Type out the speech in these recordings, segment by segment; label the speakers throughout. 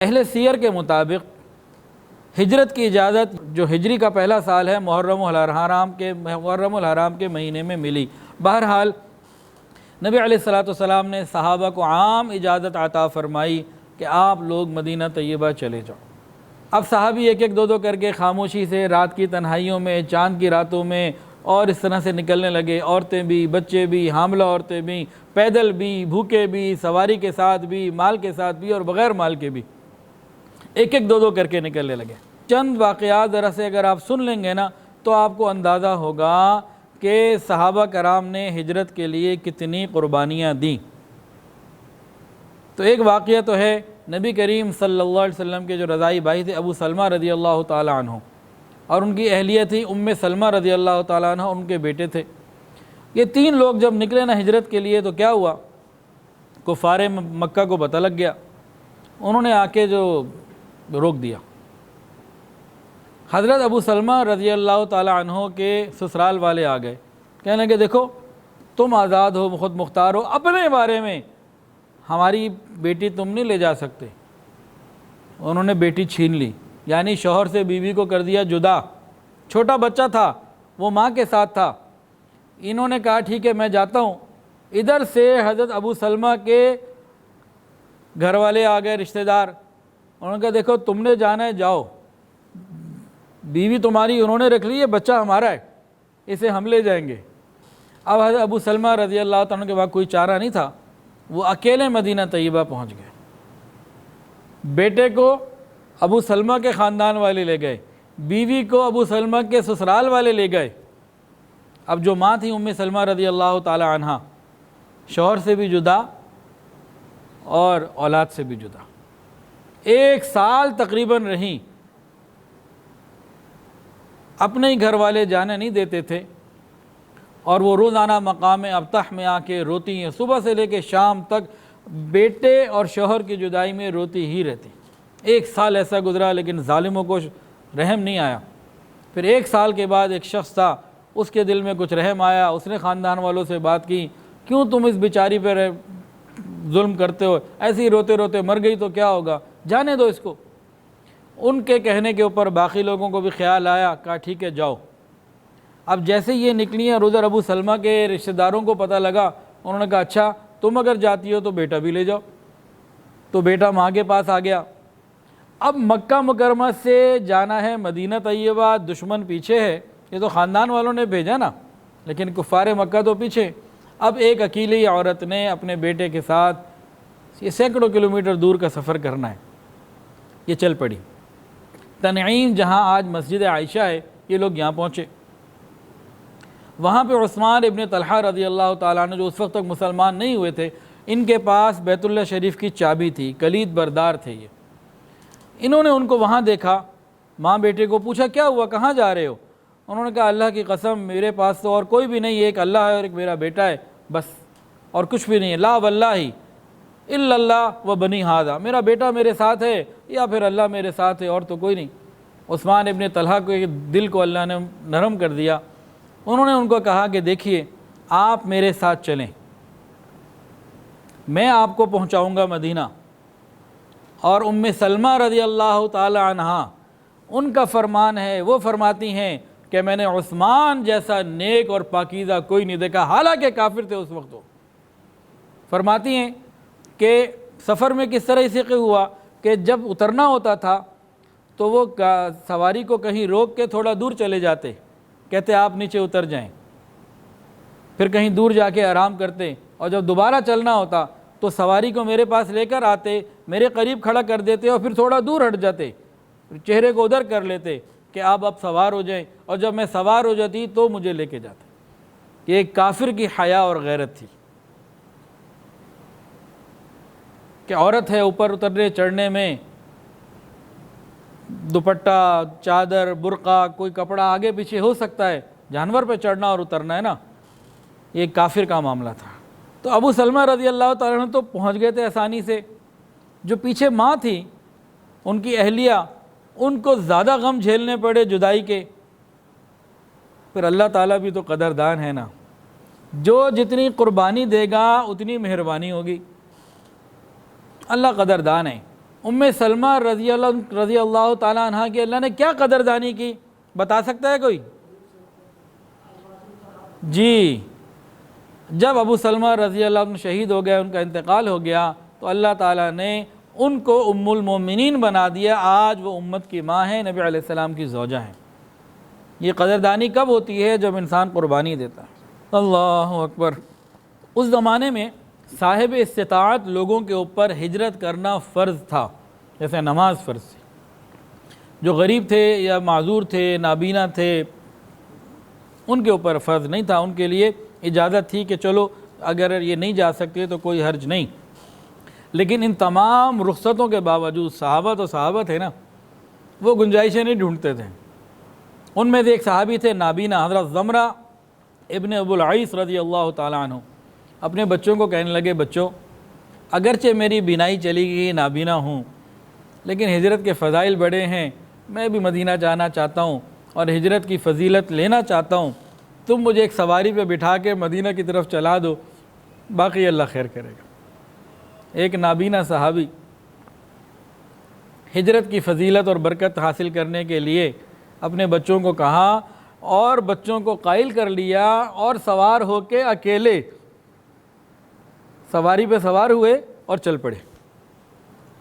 Speaker 1: اہل سیر کے مطابق ہجرت کی اجازت جو ہجری کا پہلا سال ہے محرم الحرام کے مہینے میں ملی۔ بہرحال نبی علیہ السلام نے صحابہ کو عام اجازت عطا فرمائی کہ آپ لوگ مدینہ طیبہ چلے جاؤ۔ اب صحابی ایک ایک دو دو کر کے خاموشی سے رات کی تنہائیوں میں، چاند کی راتوں میں اور اس طرح سے نکلنے لگے، عورتیں بھی، بچے بھی، حاملہ عورتیں بھی، پیدل بھی، بھوکے بھی، سواری کے ساتھ بھی، مال کے ساتھ بھی اور بغیر مال کے بھی، ایک ایک دو دو کر کے نکلنے لگے۔ چند واقعات ذرا سے اگر آپ سن لیں گے نا تو آپ کو اندازہ ہوگا کہ صحابہ کرام نے ہجرت کے لیے کتنی قربانیاں دیں۔ تو ایک واقعہ تو ہے نبی کریم صلی اللہ علیہ وسلم کے جو رضائی بھائی تھے ابو سلمہ رضی اللہ تعالی عنہ، اور ان کی اہلیہ تھی سلمہ رضی اللہ تعالی عنہ، ان کے بیٹے تھے۔ یہ تین لوگ جب نکلے نا ہجرت کے لیے تو کیا ہوا، کفار مکہ کو پتہ لگ گیا، انہوں نے آ کے جو روک دیا۔ حضرت ابو سلمہ رضی اللہ تعالی عنہ کے سسرال والے آ گئے، کہنے لگے دیکھو تم آزاد ہو، خود مختار ہو، اپنے بارے میں ہماری بیٹی تم نہیں لے جا سکتے۔ انہوں نے بیٹی چھین لی، یعنی شوہر سے بیوی کو کر دیا جدا۔ چھوٹا بچہ تھا، وہ ماں کے ساتھ تھا۔ انہوں نے کہا ٹھیک ہے میں جاتا ہوں۔ ادھر سے حضرت ابو سلمہ کے گھر والے آ گئے، رشتہ دار۔ انہوں نے کہا دیکھو تم نے جانا ہے جاؤ، بیوی تمہاری انہوں نے رکھ لی ہے، بچہ ہمارا ہے، اسے ہم لے جائیں گے۔ اب حضرت ابو سلمہ رضی اللہ تعالیٰ کے بعد کوئی چارہ نہیں تھا، وہ اکیلے مدینہ طیبہ پہنچ گئے۔ بیٹے کو ابو سلمہ کے خاندان والے لے گئے، بیوی کو ابو سلمہ کے سسرال والے لے گئے۔ اب جو ماں تھی سلمہ رضی اللہ تعالی عنہ، شوہر سے بھی جدا اور اولاد سے بھی جدا، 1 سال تقریباً رہیں۔ اپنے ہی گھر والے جانے نہیں دیتے تھے، اور وہ روزانہ مقام ابطح میں آ کے روتی ہیں، صبح سے لے کے شام تک بیٹے اور شوہر کی جدائی میں روتی ہی رہتی۔ 1 سال ایسا گزرا، لیکن ظالموں کو رحم نہیں آیا۔ پھر 1 سال کے بعد ایک شخص تھا، اس کے دل میں کچھ رحم آیا، اس نے خاندان والوں سے بات کی، کیوں تم اس بیچاری پر ظلم کرتے ہو، ایسے ہی روتے روتے مر گئی تو کیا ہوگا، جانے دو اس کو۔ ان کے کہنے کے اوپر باقی لوگوں کو بھی خیال آیا، کہا ٹھیک ہے جاؤ۔ اب جیسے یہ نکلی ہیں، ادھر ابو سلمہ کے رشتہ داروں کو پتہ لگا، انہوں نے کہا اچھا تم اگر جاتی ہو تو بیٹا بھی لے جاؤ۔ تو بیٹا ماں کے پاس آ گیا۔ اب مکہ مکرمہ سے جانا ہے مدینہ طیبہ، دشمن پیچھے ہے، یہ تو خاندان والوں نے بھیجا نا، لیکن کفار مکہ تو پیچھے۔ اب ایک اکیلی عورت نے اپنے بیٹے کے ساتھ یہ سینکڑوں کلومیٹر دور کا سفر کرنا ہے، یہ چل پڑی۔ تنعیم جہاں آج مسجد عائشہ ہے، یہ لوگ یہاں پہنچے۔ وہاں پہ عثمان ابن طلحہ رضی اللہ تعالیٰ عنہ جو اس وقت تک مسلمان نہیں ہوئے تھے، ان کے پاس بیت اللہ شریف کی چابی تھی، کلید بردار تھے یہ۔ انہوں نے ان کو وہاں دیکھا، ماں بیٹے کو پوچھا کیا ہوا، کہاں جا رہے ہو؟ انہوں نے کہا اللہ کی قسم میرے پاس تو اور کوئی بھی نہیں ہے، ایک اللہ ہے اور ایک میرا بیٹا ہے بس، اور کچھ بھی نہیں ہے، لا واللہ الا اللہ و بنی ھذا، میرا بیٹا میرے ساتھ ہے یا پھر اللہ میرے ساتھ ہے، اور تو کوئی نہیں۔ عثمان ابن طلحہ کو دل کو اللہ نے نرم کر دیا۔ انہوں نے ان کو کہا کہ دیکھیے آپ میرے ساتھ چلیں، میں آپ کو پہنچاؤں گا مدینہ۔ اور سلمہ رضی اللہ تعالی عنہا، ان کا فرمان ہے، وہ فرماتی ہیں کہ میں نے عثمان جیسا نیک اور پاکیزہ کوئی نہیں دیکھا، حالانکہ کافر تھے اس وقت۔ وہ فرماتی ہیں کہ سفر میں کس طرح سیکھے ہوا کہ جب اترنا ہوتا تھا تو وہ سواری کو کہیں روک کے تھوڑا دور چلے جاتے، کہتے آپ نیچے اتر جائیں، پھر کہیں دور جا کے آرام کرتے، اور جب دوبارہ چلنا ہوتا تو سواری کو میرے پاس لے کر آتے، میرے قریب کھڑا کر دیتے اور پھر تھوڑا دور ہٹ جاتے، چہرے کو ادھر کر لیتے کہ آپ اب سوار ہو جائیں، اور جب میں سوار ہو جاتی تو مجھے لے کے جاتے۔ یہ ایک کافر کی حیا اور غیرت تھی کہ عورت ہے اوپر اترنے چڑھنے میں دوپٹہ، چادر، برقع، کوئی کپڑا آگے پیچھے ہو سکتا ہے، جانور پہ چڑھنا اور اترنا ہے نا، یہ کافر کا معاملہ تھا۔ تو ابو سلمہ رضی اللہ تعالیٰ عنہ تو پہنچ گئے تھے آسانی سے۔ جو پیچھے ماں تھی، ان کی اہلیہ، ان کو زیادہ غم جھیلنے پڑے جدائی کے۔ پھر اللہ تعالیٰ بھی تو قدردان ہے نا، جو جتنی قربانی دے گا اتنی مہربانی ہوگی۔ اللہ قدردان ہے۔ سلمہ رضی اللہ تعالیٰ عنہ کی اللہ نے کیا قدردانی کی، بتا سکتا ہے کوئی؟ جی، جب ابو سلمہ رضی اللہ عنہ شہید ہو گئے، ان کا انتقال ہو گیا، تو اللہ تعالیٰ نے ان کو ام المومنین بنا دیا۔ آج وہ امت کی ماں ہیں، نبی علیہ السلام کی زوجہ ہیں۔ یہ قدردانی کب ہوتی ہے؟ جب انسان قربانی دیتا ہے۔ اللہ اکبر۔ اس زمانے میں صاحب استطاعت لوگوں کے اوپر ہجرت کرنا فرض تھا، جیسے نماز فرض تھی۔ جو غریب تھے یا معذور تھے، نابینا تھے، ان کے اوپر فرض نہیں تھا، ان کے لیے اجازت تھی کہ چلو اگر یہ نہیں جا سکتے تو کوئی حرج نہیں۔ لیکن ان تمام رخصتوں کے باوجود صحابہ تو صحابہ تھے نا، وہ گنجائشیں نہیں ڈھونڈتے تھے۔ ان میں سے ایک صحابی تھے نابینا، حضرت زمرہ ابن ابو العیس رضی اللہ تعالیٰ عنہ، اپنے بچوں کو کہنے لگے، بچوں اگرچہ میری بینائی چلی گئی، نابینا ہوں، لیکن ہجرت کے فضائل بڑے ہیں، میں بھی مدینہ جانا چاہتا ہوں اور ہجرت کی فضیلت لینا چاہتا ہوں، تم مجھے ایک سواری پہ بٹھا کے مدینہ کی طرف چلا دو، باقی اللہ خیر کرے گا۔ ایک نابینا صحابی ہجرت کی فضیلت اور برکت حاصل کرنے کے لیے اپنے بچوں کو کہا اور بچوں کو قائل کر لیا، اور سوار ہو کے اکیلے سواری پہ سوار ہوئے اور چل پڑے۔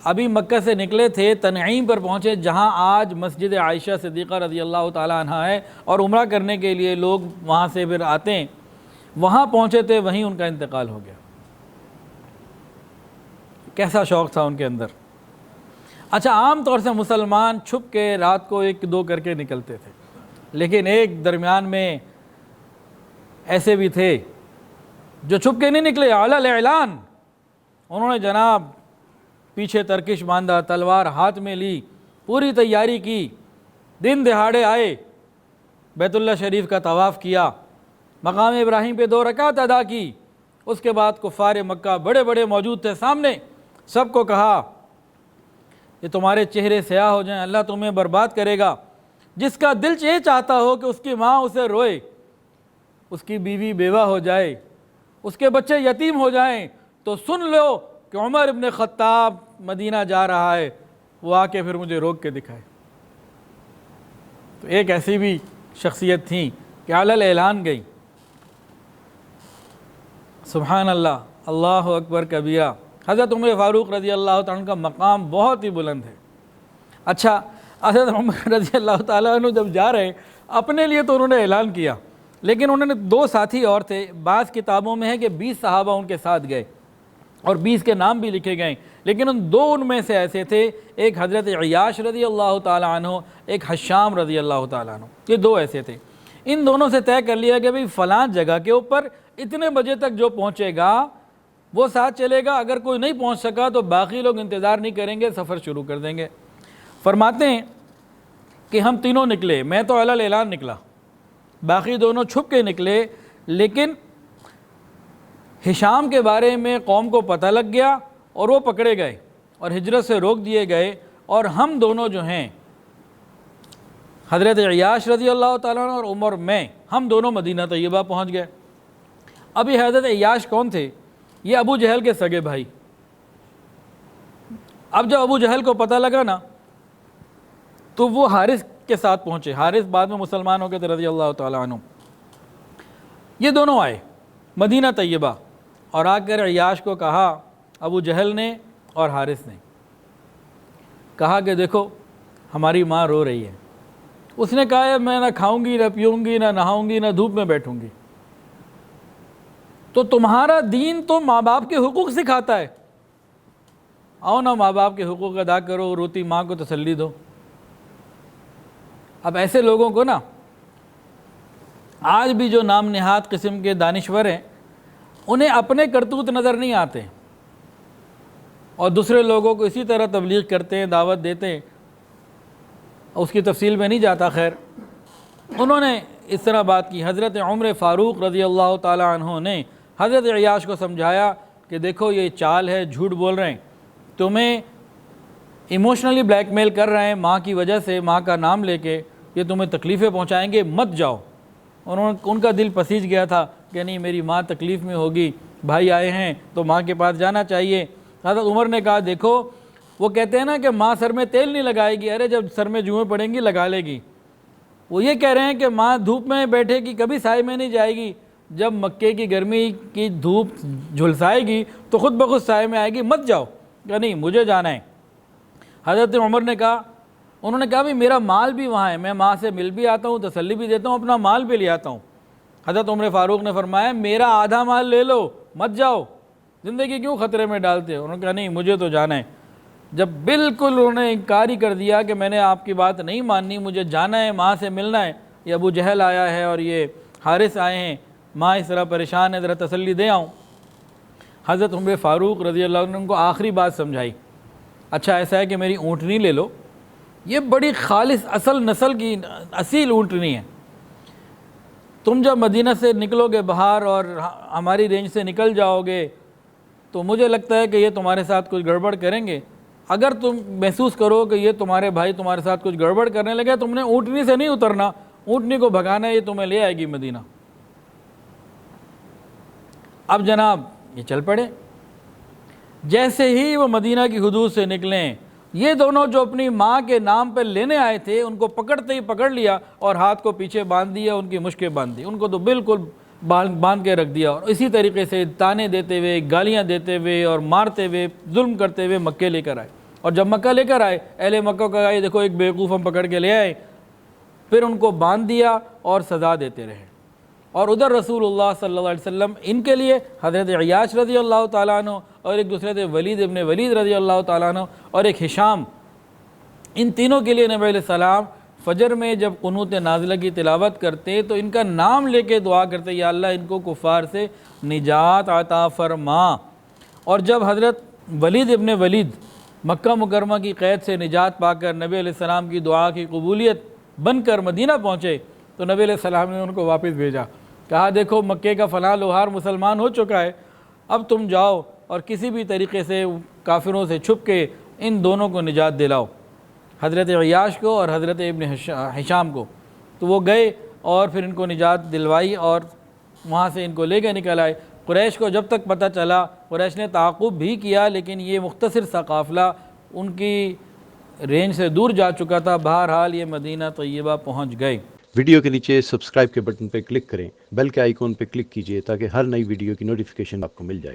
Speaker 1: ابھی مکہ سے نکلے تھے، تنعیم پر پہنچے، جہاں آج مسجد عائشہ صدیقہ رضی اللہ تعالیٰ عنہ ہے، اور عمرہ کرنے کے لیے لوگ وہاں سے پھر آتے ہیں، وہاں پہنچے تھے، وہیں ان کا انتقال ہو گیا۔ کیسا شوق تھا ان کے اندر۔ اچھا، عام طور سے مسلمان چھپ کے رات کو ایک دو کر کے نکلتے تھے، لیکن ایک درمیان میں ایسے بھی تھے جو چھپ کے نہیں نکلے، علی الاعلان، انہوں نے جناب پیچھے ترکش باندھا، تلوار ہاتھ میں لی، پوری تیاری کی، دن دہاڑے آئے، بیت اللہ شریف کا طواف کیا، مقام ابراہیم پہ 2 رکعت ادا کی۔ اس کے بعد کفار مکہ بڑے بڑے موجود تھے سامنے، سب کو کہا کہ تمہارے چہرے سیاہ ہو جائیں، اللہ تمہیں برباد کرے گا۔ جس کا دل یہ چاہتا ہو کہ اس کی ماں اسے روئے، اس کی بیوی بیوہ ہو جائے، اس کے بچے یتیم ہو جائیں، تو سن لو کہ عمر ابن خطاب مدینہ جا رہا ہے، وہ آ کے پھر مجھے روک کے دکھائے۔ تو ایک ایسی بھی شخصیت تھی کہ علی الاعلان گئی۔ سبحان اللہ، اللہ اکبر کبیرہ۔ حضرت عمر فاروق رضی اللہ تعالیٰ عنہ کا مقام بہت ہی بلند ہے۔ اچھا، حضرت عمر رضی اللہ تعالیٰ عنہ جب جا رہے، اپنے لیے تو انہوں نے اعلان کیا، لیکن انہوں نے 2 ساتھی اور تھے۔ بعض کتابوں میں ہے کہ 20 صحابہ ان کے ساتھ گئے اور 20 کے نام بھی لکھے گئے، لیکن ان میں سے ایسے تھے، ایک حضرت عیاش رضی اللہ تعالیٰ عنہ، ایک حشام رضی اللہ تعالیٰ عنہ، یہ 2 ایسے تھے۔ ان دونوں سے طے کر لیا کہ بھئی فلاں جگہ کے اوپر اتنے بجے تک جو پہنچے گا وہ ساتھ چلے گا، اگر کوئی نہیں پہنچ سکا تو باقی لوگ انتظار نہیں کریں گے، سفر شروع کر دیں گے۔ فرماتے ہیں کہ ہم تینوں نکلے، میں تو علی الاعلان نکلا، باقی دونوں چھپ کے نکلے، لیکن ہشام کے بارے میں قوم کو پتہ لگ گیا اور وہ پکڑے گئے اور ہجرت سے روک دیے گئے، اور ہم دونوں جو ہیں حضرت عیاش رضی اللہ تعالیٰ عنہ اور عمر میں، ہم دونوں مدینہ طیبہ پہنچ گئے۔ اب یہ حضرت عیاش کون تھے؟ یہ ابو جہل کے سگے بھائی۔ اب جب ابو جہل کو پتہ لگا نا، تو وہ حارث کے ساتھ پہنچے۔ حارث بعد میں مسلمان ہو گئے تھے رضی اللہ تعالیٰ عنہ۔ یہ دونوں آئے مدینہ طیبہ اور آ کر عیاش کو کہا، ابو جہل نے اور حارث نے کہا کہ دیکھو ہماری ماں رو رہی ہے۔ اس نے کہا ہے میں نہ کھاؤں گی، نہ پیوں گی، نہ نہاؤں گی، نہ دھوپ میں بیٹھوں گی۔ تو تمہارا دین تو ماں باپ کے حقوق سکھاتا ہے، آؤ نا ماں باپ کے حقوق ادا کرو، روتی ماں کو تسلی دو۔ اب ایسے لوگوں کو نا آج بھی جو نام نہاد قسم کے دانشور ہیں، انہیں اپنے کرتوت نظر نہیں آتے اور دوسرے لوگوں کو اسی طرح تبلیغ کرتے ہیں، دعوت دیتے ہیں، اس کی تفصیل میں نہیں جاتا۔ خیر، انہوں نے اس طرح بات کی۔ حضرت عمر فاروق رضی اللہ تعالیٰ عنہ نے حضرت عیاش کو سمجھایا کہ دیکھو یہ چال ہے، جھوٹ بول رہے ہیں، تمہیں ایموشنلی بلیک میل کر رہے ہیں، ماں کی وجہ سے، ماں کا نام لے کے یہ تمہیں تکلیفیں پہنچائیں گے، مت جاؤ۔ ان کا دل پسیج گیا تھا کہ نہیں میری ماں تکلیف میں ہوگی، بھائی آئے ہیں تو ماں کے پاس جانا چاہیے۔ حضرت عمر نے کہا دیکھو وہ کہتے ہیں نا کہ ماں سر میں تیل نہیں لگائے گی، ارے جب سر میں جوئیں پڑیں گی لگا لے گی۔ وہ یہ کہہ رہے ہیں کہ ماں دھوپ میں بیٹھے گی، کبھی سائے میں نہیں جائے گی، جب مکے کی گرمی کی دھوپ جھلسائے گی تو خود بخود سائے میں آئے گی، مت جاؤ، کہ نہیں مجھے جانا ہے۔ حضرت عمر نے کہا، انہوں نے کہا بھی میرا مال بھی وہاں ہے، میں ماں سے مل بھی آتا ہوں، تسلی بھی دیتا ہوں، اپنا مال بھی لے آتا ہوں۔ حضرت عمر فاروق نے فرمایا میرا آدھا مال لے لو، مت جاؤ، زندگی کیوں خطرے میں ڈالتے ہو؟ انہوں نے کہا نہیں مجھے تو جانا ہے۔ جب بالکل انہوں نے انکار ہی کر دیا کہ میں نے آپ کی بات نہیں ماننی، مجھے جانا ہے، ماں سے ملنا ہے، یہ ابو جہل آیا ہے اور یہ حارث آئے ہیں، ماں اس طرح پریشان ہے، ذرا تسلی دے آؤں۔ حضرت عمر فاروق رضی اللہ عنہ نے ان کو آخری بات سمجھائی، اچھا ایسا ہے کہ میری اونٹنی لے لو، یہ بڑی خالص اصل نسل کی اصیل اونٹنی ہے، تم جب مدینہ سے نکلو گے باہر اور ہماری رینج سے نکل جاؤ گے تو مجھے لگتا ہے کہ یہ تمہارے ساتھ کچھ گڑبڑ کریں گے، اگر تم محسوس کرو کہ یہ تمہارے بھائی تمہارے ساتھ کچھ گڑبڑ کرنے لگے، تم نے اونٹنی سے نہیں اترنا، اونٹنی کو بھگانا ہے، یہ تمہیں لے آئے گی مدینہ۔ اب جناب یہ چل پڑے، جیسے ہی وہ مدینہ کی حدود سے نکلیں، یہ دونوں جو اپنی ماں کے نام پہ لینے آئے تھے ان کو پکڑتے ہی پکڑ لیا اور ہاتھ کو پیچھے باندھ دیا، ان کی مشکیں باندھ دی، ان کو تو بالکل باندھ کے رکھ دیا، اور اسی طریقے سے تانے دیتے ہوئے، گالیاں دیتے ہوئے اور مارتے ہوئے، ظلم کرتے ہوئے مکے لے کر آئے۔ اور جب مکہ لے کر آئے، اہل مکہ کو کہا یہ دیکھو ایک بیوقوف ہم پکڑ کے لے آئے، پھر ان کو باندھ دیا اور سزا دیتے رہے۔ اور ادھر رسول اللہ صلی اللہ علیہ وسلم ان کے لیے حضرت عیاش رضی اللہ تعالیٰ عنہ اور ایک دوسرے تھے ولید ابن ولید رضی اللہ تعالیٰ عنہ اور ایک ہشام، ان تینوں کے لیے نبی علیہ السلام فجر میں جب قنوت نازلہ کی تلاوت کرتے تو ان کا نام لے کے دعا کرتے، یا اللہ ان کو کفار سے نجات عطا فرما۔ اور جب حضرت ولید ابن ولید مکہ مکرمہ کی قید سے نجات پا کر نبی علیہ السلام کی دعا کی قبولیت بن کر مدینہ پہنچے تو نبی علیہ السلام نے ان کو واپس بھیجا، کہا دیکھو مکے کا فلاں لوہار مسلمان ہو چکا ہے، اب تم جاؤ اور کسی بھی طریقے سے کافروں سے چھپ کے ان دونوں کو نجات دلاؤ، حضرت عیاش کو اور حضرت ابن ہشام کو۔ تو وہ گئے اور پھر ان کو نجات دلوائی اور وہاں سے ان کو لے کے نکل آئے۔ قریش کو جب تک پتہ چلا، قریش نے تعاقب بھی کیا لیکن یہ مختصر سا قافلہ ان کی رینج سے دور جا چکا تھا، بہرحال یہ مدینہ طیبہ پہنچ گئے۔
Speaker 2: ویڈیو کے نیچے سبسکرائب کے بٹن پہ کلک کریں، بیل کے آئیکن پہ کلک کیجئے تاکہ ہر نئی ویڈیو کی نوٹیفیکیشن آپ کو مل جائے۔